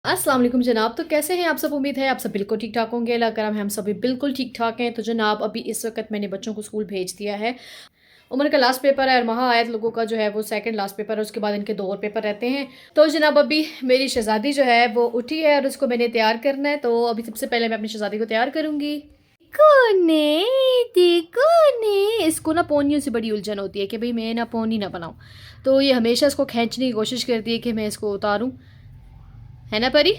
अस्सलाम वालेकुम जनाब। तो कैसे हैं आप सब? उम्मीद है आप सब बिल्कुल ठीक ठाक होंगे। अल्लाह करम है हम सभी बिल्कुल ठीक ठाक हैं। तो जनाब अभी इस वक्त मैंने बच्चों को स्कूल भेज दिया है। उम्र का लास्ट पेपर है और महाआयत लोगों का जो है वो सेकंड लास्ट पेपर है। उसके बाद इनके 2 और पेपर रहते हैं। तो जनाब अभी मेरी शहज़ादी जो है वो उठी है और उसको मैंने तैयार करना है। तो अभी सबसे पहले मैं अपनी शहज़ादी को तैयार करूँगी। कोने देखो ने इसको ना पोनियों से बड़ी उलझन होती है कि भाई मैं ना पोनी ना बनाऊँ। तो ये हमेशा इसको खींचने की कोशिश करती है कि मैं इसको उतारूँ। है ना परी?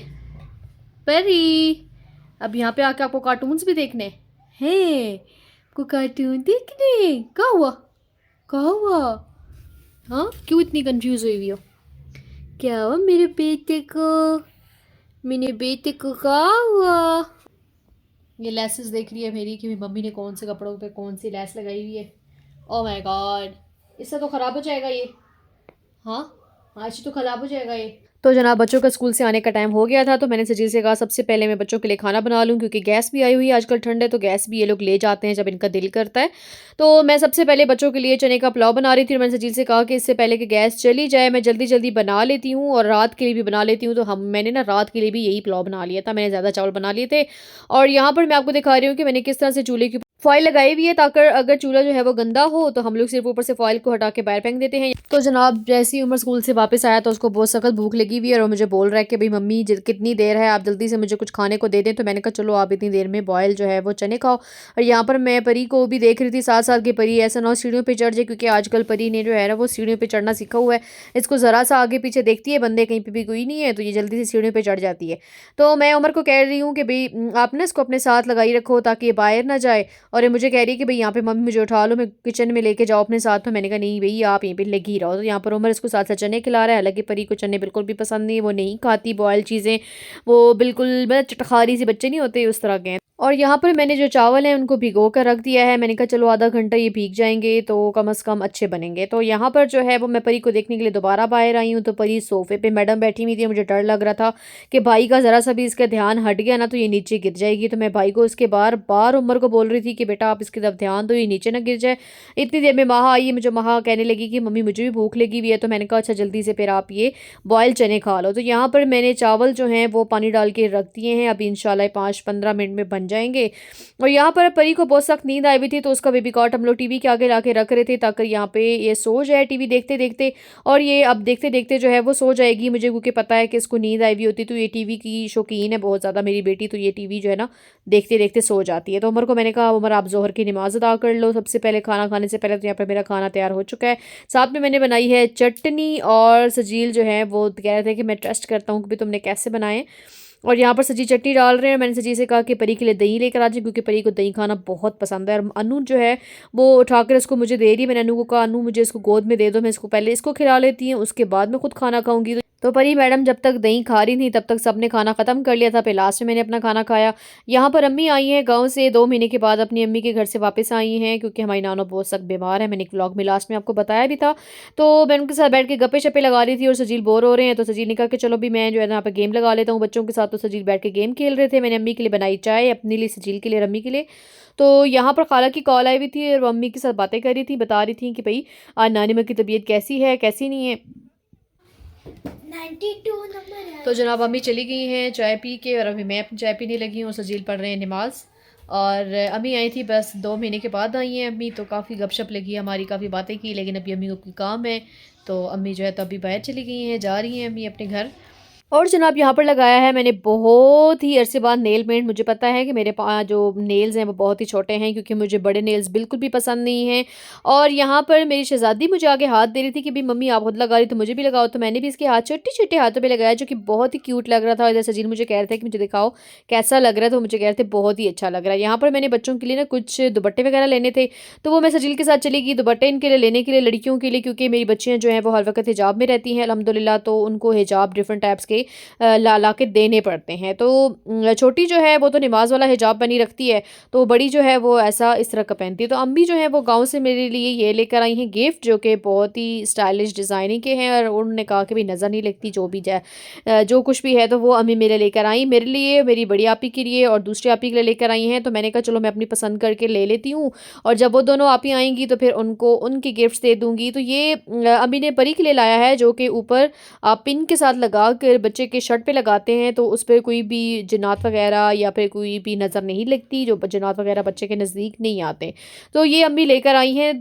परी, अब यहाँ पे आके आपको कार्टून्स भी देखने हैं। को कार्टून देखने क्या हुआ? क्या हुआ? हाँ, क्यों इतनी कंफ्यूज हुई हुई हो? क्या हुआ मेरे बेटे को? मेरे बेटे को क्या हुआ? ये लेसेस देख रही है मेरी कि मेरी मम्मी ने कौन से कपड़ों पे कौन सी लेस लगाई हुई है। ओह माय गॉड, इससे तो ख़राब हो जाएगा ये। हाँ, आज तो ख़राब हो जाएगा ये। तो जनाब बच्चों का स्कूल से आने का टाइम हो गया था। तो मैंने सजील से कहा सबसे पहले मैं बच्चों के लिए खाना बना लूँ, क्योंकि गैस भी आई हुई है। आजकल ठंड है तो गैस भी ये लोग ले जाते हैं जब इनका दिल करता है। तो मैं सबसे पहले बच्चों के लिए चने का पुलाव बना रही थी और मैंने सजील से कहा कि इससे पहले कि गैस चली जाए मैं जल्दी जल्दी बना लेती हूँ और रात के लिए भी बना लेती हूँ। तो मैंने ना रात के लिए भी यही पुलाव बना लिया था। मैंने ज़्यादा चावल बना लिए थे और यहाँ पर मैं आपको दिखा रही हूँ कि मैंने किस तरह से चूल्हे की फॉइल लगाई हुई है, ताकि अगर चूल्हा जो है वो गंदा हो तो हम लोग सिर्फ ऊपर से फॉइल को हटा के बाहर फेंक देते हैं। तो जनाब जैसे ही उमर स्कूल से वापस आया तो उसको बहुत सख्त भूख लगी हुई है और वो मुझे बोल रहा है कि भाई मम्मी कितनी देर है, आप जल्दी से मुझे कुछ खाने को दे दें। तो मैंने कहा चलो आप इतनी देर में बॉयल जो है वो चने खाओ। और यहाँ पर मैं परी को भी देख रही थी, 7 साल की परी, ऐसा ना हो सीढ़ियों पर चढ़ जाए, क्योंकि आजकल परी ने जो है ना वो सीढ़ियों पर चढ़ना सीखा हुआ है। इसको ज़रा सा आगे पीछे देखती है बंदे कहीं पर भी कोई नहीं है तो ये जल्दी से सीढ़ियों पर चढ़ जाती है। तो मैं उमर को कह रही हूँ कि भाई आप ना इसको अपने साथ लगाई रखो ताकि ये बाहर ना जाए। और ये मुझे कह रही है कि भाई यहाँ पे मम्मी मुझे उठा लो, मैं किचन में लेके जाओ अपने साथ। तो मैंने कहा नहीं भाई आप यहीं पे लगी रहो। तो यहाँ पर उमर इसको साथ साथ चने खिला रहा है। हालांकि परी को चने बिल्कुल भी पसंद नहीं है, वो नहीं खाती बॉयल चीज़ें। वो बिल्कुल मतलब चटखारी सी बच्चे नहीं होते उस तरह के हैं। और यहाँ पर मैंने जो चावल हैं उनको भिगो कर रख दिया है। मैंने कहा चलो आधा घंटा ये भीग जाएंगे तो कम से कम अच्छे बनेंगे। तो यहाँ पर जो है वो मैं परी को देखने के लिए दोबारा बाहर आई हूँ। तो परी सोफे पे मैडम बैठी हुई थी। मुझे डर लग रहा था कि भाई का ज़रा सा भी इसका ध्यान हट गया ना तो ये नीचे गिर जाएगी। तो मैं भाई को उसके बार बार उमर को बोल रही थी कि बेटा आप इसकी तरफ ध्यान दो, ये नीचे ना गिर जाए। इतनी देर में महा आई है, मुझे महा कहने लगी कि मम्मी मुझे भी भूख लगी हुई है। तो मैंने कहा अच्छा जल्दी से फिर आप ये बॉयल चने खा लो। तो यहाँ पर मैंने चावल जो हैं वो पानी डाल के रख दिए हैं। अभी इंशाल्लाह 5-15 मिनट में बन जाएंगे। और यहाँ पर परी को बहुत सख्त नींद आई हुई थी तो उसका बेबी कॉट हम लोग टीवी के आगे लाके रख रहे थे ताकि यहाँ पे ये सो जाए टीवी देखते देखते। और ये अब देखते देखते जो है वो सो जाएगी, मुझे क्योंकि पता है कि इसको नींद आई हुई होती। तो ये टीवी की शौकीन है बहुत ज़्यादा मेरी बेटी। तो ये टीवी जो है ना देखते देखते सो जाती है। तो उमर को मैंने कहा उमर आप जोहर की नमाज अदा कर लो सबसे पहले खाना खाने से पहले। तो यहाँ पर मेरा खाना तैयार हो चुका है। साथ में मैंने बनाई है चटनी और सजील जो है वो कह रहे थे कि मैं टेस्ट करता हूँ कि तुमने कैसे बनाए। और यहाँ पर सजी चटनी डाल रहे हैं। मैंने सजी से कहा कि परी के लिए दही लेकर आ जाए, क्योंकि परी को दही खाना बहुत पसंद है। और अनु जो है वो उठाकर इसको मुझे दे रही है। मैंने अनु को कहा अनु मुझे इसको गोद में दे दो, मैं इसको पहले इसको खिला लेती हूँ उसके बाद मैं खुद खाना खाऊंगी। तो परी मैडम जब तक दही खा रही थी तब तक सबने खाना ख़त्म कर लिया था। फिर लास्ट में मैंने अपना खाना खाया। यहाँ पर अम्मी आई हैं गाँव से 2 महीने के बाद, अपनी अम्मी के घर से वापस आई हैं क्योंकि हमारी नानो बहुत सख्त बीमार है। मैंने एक व्लॉग में लास्ट में आपको बताया भी था। तो मैं उनके साथ बैठ के गप्पे शप्पे लगा रही थी और सजील बोर हो रहे हैं। तो सजील ने कहा कि चलो भी मैं जो है ना यहाँ पर गेम लगा लेता हूँ बच्चों के साथ। तो सजील बैठ के गेम खेल रहे थे। मैंने अम्मी के लिए बनाई चाय, अपने लिए, सजील के लिए, रम्मी के लिए। तो यहाँ पर खाला की कॉल आई हुई थी और वो अम्मी के साथ बातें कर रही थी, बता रही थी कि भाई आज नानी माँ की तबीयत कैसी है कैसी नहीं है। 92 नंबर है। तो जनाब अम्मी चली गई हैं चाय पी के और अभी मैं अपनी चाय पीने लगी हूँ। सजील पढ़ रहे हैं नमाज। और अम्मी आई थी बस 2 महीने के बाद आई हैं अम्मी। तो काफ़ी गपशप लगी हमारी, काफ़ी बातें की, लेकिन अभी अम्मी को कोई काम है तो अम्मी जो है तो अभी बाहर चली गई हैं, जा रही हैं अम्मी अपने घर। और जनाब यहाँ पर लगाया है मैंने बहुत ही अरसे बाद नेल पेंट। मुझे पता है कि मेरे जो नेल्स हैं वो बहुत ही छोटे हैं क्योंकि मुझे बड़े नेल्स बिल्कुल भी पसंद नहीं हैं। और यहाँ पर मेरी शहज़ादी मुझे आगे हाथ दे रही थी कि भी मम्मी आप खुद लगा रही तो मुझे भी लगाओ। तो मैंने भी इसके हाथ छोटे छोटे हाथों पे लगाया जो कि बहुत ही क्यूट लग रहा था। इधर सजील मुझे कह रहे थे कि मुझे दिखाओ कैसा लग रहा है, तो मुझे कह रहे थे बहुत ही अच्छा लग रहा है। यहाँ पर मैंने बच्चों के लिए ना कुछ दुपट्टे वगैरह लेने थे तो वो मैं सजील के साथ चली गई दुपट्टे इनके लिए लेने के लिए, लड़कियों के लिए, क्योंकि मेरी बच्चियाँ जो हैं वो हर वक्त हिजाब में रहती हैं अल्हम्दुलिल्लाह। तो उनको हिजाब डिफरेंट टाइप्स के ला के देने पड़ते हैं। तो छोटी जो है वो तो नमाज वाला हिजाब बनी रखती है, तो बड़ी जो है वो ऐसा इस तरह का पहनती है। तो अम्मी जो है वो गांव से मेरे लिए ये लेकर आई हैं गिफ्ट जो कि बहुत ही स्टाइलिश डिज़ाइनिंग के हैं। और उन्होंने कहा कि भी नज़र नहीं लगती जो भी जाए जो कुछ भी है। तो वो अम्मी मेरे लेकर आई, मेरे लिए, मेरी बड़ी आपी के लिए और दूसरी आपी के लिए लेकर आई हैं। तो मैंने कहा चलो मैं अपनी पसंद करके ले लेती हूँ और जब वो दोनों आपी आएंगी तो फिर उनको उनकी गिफ्ट्स दे दूँगी। तो ये अम्मी ने परी के लिए लाया है जो कि ऊपर पिन के साथ लगा कर बच्चे के शर्ट पे लगाते हैं तो उस पे कोई भी जिन्नात वगैरह या फिर कोई भी नज़र नहीं लगती, जो जिन्नात वगैरह बच्चे के नज़दीक नहीं आते। तो ये अम्मी लेकर आई हैं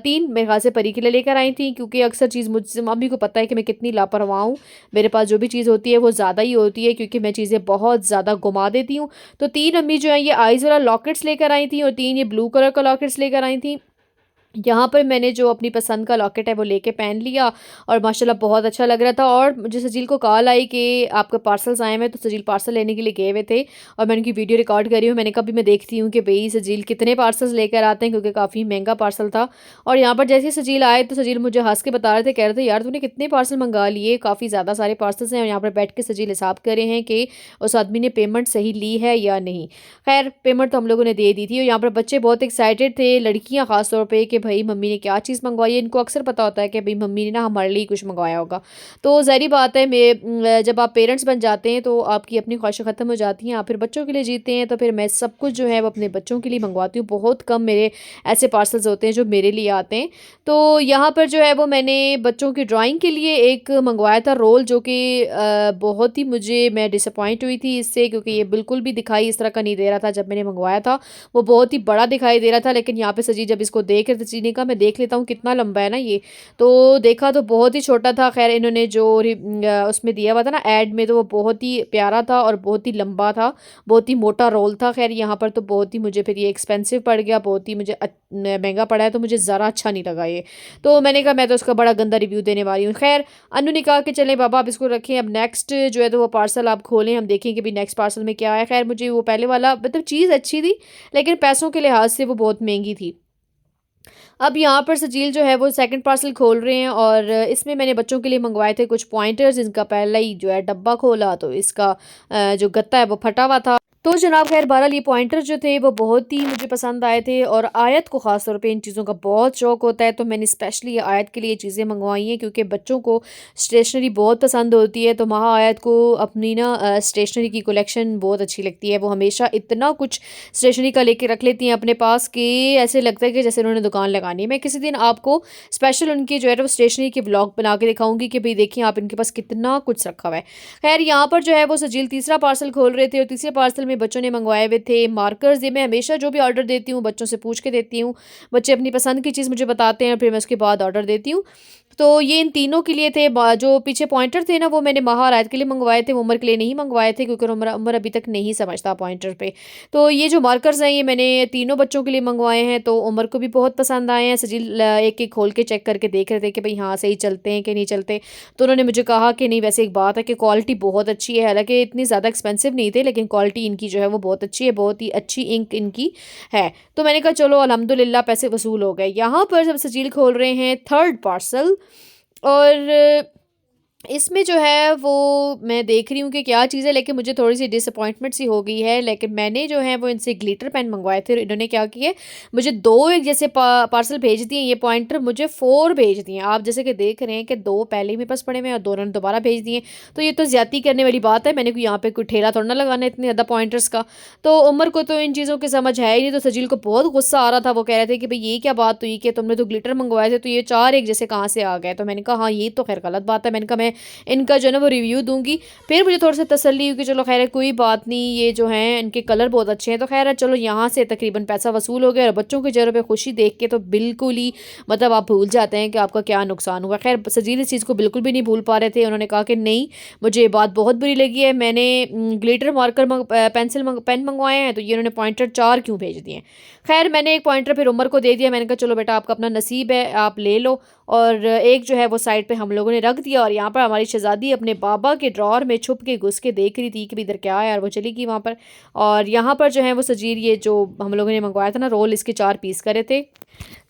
3 मेरे ख़्याल से परी के लिए लेकर आई थी, क्योंकि अक्सर चीज़ मुझसे मम्मी को पता है कि मैं कितनी लापरवाह हूँ। मेरे पास जो भी चीज़ होती है वो ज़्यादा ही होती है, क्योंकि मैं चीज़ें बहुत ज़्यादा घुमा देती हूँ। तो 3 अम्मी जो है ये आइज़ वाला लॉकेट्स लेकर आई थी और 3 ये ब्लू कलर का लॉकेट्स लेकर आई थी। यहाँ पर मैंने जो अपनी पसंद का लॉकेट है वो लेके पहन लिया और माशाल्लाह बहुत अच्छा लग रहा था। और मुझे सजील को कॉल आई कि आपके पार्सल्स आए हैं, तो सजील पार्सल लेने के लिए गए हुए थे और मैंने उनकी वीडियो रिकॉर्ड करी हूँ। मैंने कहा भी मैं देखती हूँ कि भाई सजील कितने पार्सल्स लेकर आते हैं, क्योंकि काफ़ी महंगा पार्सल था। और यहाँ पर जैसे ही सजील आए तो सजील मुझे हंस के बता रहे थे, कह रहे थे यार तूने कितने पार्सल मंगा लिए, काफ़ी ज़्यादा सारे पार्सल्स हैं। और यहाँ पर बैठ के सजील हिसाब कर रहे हैं कि उस आदमी ने पेमेंट सही ली है या नहीं। खैर पेमेंट तो हम लोगों ने दे दी थी। और यहाँ पर बच्चे बहुत एक्साइटेड थे, लड़कियाँ ख़ास तौर पे, कि भाई मम्मी ने क्या चीज़ मंगवाई है। इनको अक्सर पता होता है कि भाई मम्मी ने ना हमारे लिए कुछ मंगवाया होगा। तो ज़ाहिर बात है जब आप पेरेंट्स बन जाते हैं तो आपकी अपनी ख्वाहिशें ख़त्म हो जाती हैं, आप फिर बच्चों के लिए जीते हैं। तो फिर मैं सब कुछ जो है वो अपने बच्चों के लिए मंगवाती हूँ। बहुत कम मेरे ऐसे पार्सल्स होते हैं जो मेरे लिए आते हैं। तो यहाँ पर जो है वो मैंने बच्चों की ड्राइंग के लिए एक मंगवाया था रोल, जो कि बहुत ही मैं डिसअपॉइंट हुई थी इससे, क्योंकि ये बिल्कुल भी दिखाई इस तरह का नहीं दे रहा था। जब मैंने मंगवाया था वो बहुत ही बड़ा दिखाई दे रहा था, लेकिन यहाँ पे सजी जब इसको देख रहे थे सजी ने कहा मैं देख लेता हूँ कितना लंबा है ना ये, तो देखा तो बहुत ही छोटा था। खैर इन्होंने जो उसमें दिया हुआ था ना ऐड में, तो वो बहुत ही प्यारा था और बहुत ही लंबा था, बहुत ही मोटा रोल था। खैर यहाँ पर तो बहुत ही मुझे फिर ये एक्सपेंसिव पड़ गया, बहुत ही मुझे महंगा पड़ा है, तो मुझे ज़रा अच्छा नहीं लगा ये। तो मैंने कहा मैं तो उसका बड़ा गंदा रिव्यू देने वाली हूँ। खैर अनु ने कहा कि चलें बाबा आप इसको रखें, अब नेक्स्ट जो है तो वो पार्सल आप खोलें, हम देखें कि भी नेक्स्ट पार्सल में क्या है। खैर मुझे वो पहले वाला मतलब चीज़ अच्छी थी, लेकिन पैसों के लिहाज से वो बहुत महंगी थी। अब यहाँ पर सजील जो है वो सेकंड पार्सल खोल रहे हैं और इसमें मैंने बच्चों के लिए मंगवाए थे कुछ पॉइंटर्स। इनका पहला ही जो है डब्बा खोला तो इसका जो गत्ता है वो फटा हुआ था। तो जनाब खैर बहरहाल ये पॉइंटर जो थे वो बहुत ही मुझे पसंद आए थे और आयत को ख़ास तौर पे इन चीज़ों का बहुत शौक होता है, तो मैंने स्पेशली ये आयत के लिए चीज़ें मंगवाई हैं, क्योंकि बच्चों को स्टेशनरी बहुत पसंद होती है। तो महा आयत को अपनी ना स्टेशनरी की कलेक्शन बहुत अच्छी लगती है। वो हमेशा इतना कुछ स्टेशनरी का लेके रख लेती हैं अपने पास कि ऐसे लगता है कि जैसे उन्होंने दुकान लगानी है। मैं किसी दिन आपको स्पेशल उनकी जो है वो स्टेशनरी के ब्लॉग बना के दिखाऊंगी कि भाई देखिए आप इनके पास कितना कुछ रखा हुआ है। खैर यहाँ पर जो है वो सजील तीसरा पार्सल खोल रहे थे और तीसरे पार्सल में बच्चों ने मंगवाए हुए थे मार्कर्स। ये मैं हमेशा जो भी ऑर्डर देती हूँ बच्चों से पूछ के देती हूँ, बच्चे अपनी पसंद की चीज़ मुझे बताते हैं, फिर मैं उसके बाद ऑर्डर देती हूँ। तो ये इन तीनों के लिए थे। जो पीछे पॉइंटर थे ना वो मैंने महा और आयत के लिए मंगवाए थे, उमर के लिए नहीं मंगवाए थे, क्योंकि उमर अभी तक नहीं समझता पॉइंटर पे। तो ये जो मार्कर्स हैं ये मैंने तीनों बच्चों के लिए मंगवाए हैं, तो उमर को भी बहुत पसंद आए हैं। सजील एक एक खोल के चेक करके देख रहे थे कि भाई हाँ सही चलते हैं कि नहीं चलते। तो उन्होंने मुझे कहा कि नहीं वैसे एक बात है कि क्वालिटी बहुत अच्छी है, हालांकि इतनी ज़्यादा एक्सपेंसिव नहीं थे, लेकिन क्वालिटी इनकी जो है वो बहुत अच्छी है, बहुत ही अच्छी इंक इनकी है। तो मैंने कहा चलो अल्हम्दुलिल्लाह पैसे वसूल हो गए। यहाँ पर जब सजील खोल रहे हैं थर्ड पार्सल और इसमें जो है वो मैं देख रही हूँ कि क्या चीज़ है, लेकिन मुझे थोड़ी सी डिसअपॉइंटमेंट सी हो गई है। लेकिन मैंने जो है वो इनसे ग्लिटर पेन मंगवाए थे, इन्होंने क्या किया मुझे 2 एक जैसे पार्सल भेज दिए, ये पॉइंटर मुझे 4 भेज दिए। आप जैसे कि देख रहे हैं कि 2 पहले ही मेरे पास पड़े हुए हैं और 2 उन्होंने दोबारा भेज दिए। तो ये तो ज़्यादती करने वाली बात है, मैंने कोई यहाँ पे कोई ठेला थोड़ा ना लगाना है इतने ज़्यादा पॉइंटर्स का। तो उमर को तो इन चीज़ों की समझ है ही नहीं, तो सजील को बहुत गुस्सा आ रहा था। वो कह रहे थे कि भाई ये क्या बात हुई कि तुमने तो ग्लिटर मंगवाए थे, तो ये 4 एक जैसे कहाँ से आ गए। तो मैंने कहा हाँ ये तो खैर गलत बात है। मैंने कहा मैं इनका जो ना वो रिव्यू दूंगी। फिर मुझे थोड़ा सा तसल्ली हुई कि चलो खैर है कोई बात नहीं, ये जो हैं इनके कलर बहुत अच्छे हैं। तो खैर है चलो यहाँ से तकरीबन पैसा वसूल हो गया और बच्चों के चेहरों पे खुशी देख के तो बिल्कुल ही मतलब आप भूल जाते हैं कि आपका क्या नुकसान हुआ। खैर सजील इस चीज़ को बिल्कुल भी नहीं भूल पा रहे थे। उन्होंने कहा कि नहीं मुझे ये बात बहुत बुरी लगी है, मैंने ग्लिटर मार्कर पेन मंगवाए हैं, तो ये उन्होंने पॉइंटर 4 क्यों भेज दिए। खैर मैंने एक पॉइंटर फिर उमर को दे दिया। मैंने कहा चलो बेटा आपका अपना नसीब है, आप ले लो। और एक जो है वो साइड पे हम लोगों ने रख दिया और यहाँ पर हमारी शहजादी अपने बाबा के ड्रॉर में छुप के घुस के देख रही थी कि इधर क्या है, और वो चली गई वहाँ पर। और यहाँ पर जो है वो सजीर ये जो हम लोगों ने मंगवाया था ना रोल, इसके 4 पीस करे थे।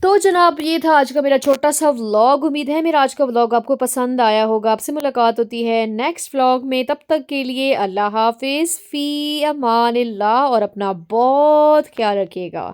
तो जनाब ये था आज का मेरा छोटा सा व्लॉग। उम्मीद है मेरा आज का व्लॉग आपको पसंद आया होगा। आपसे मुलाकात होती है नेक्स्ट व्लॉग में, तब तक के लिए अल्लाह हाफिज़ फ़ी अमानिल्लाह और अपना बहुत ख्याल रखिएगा।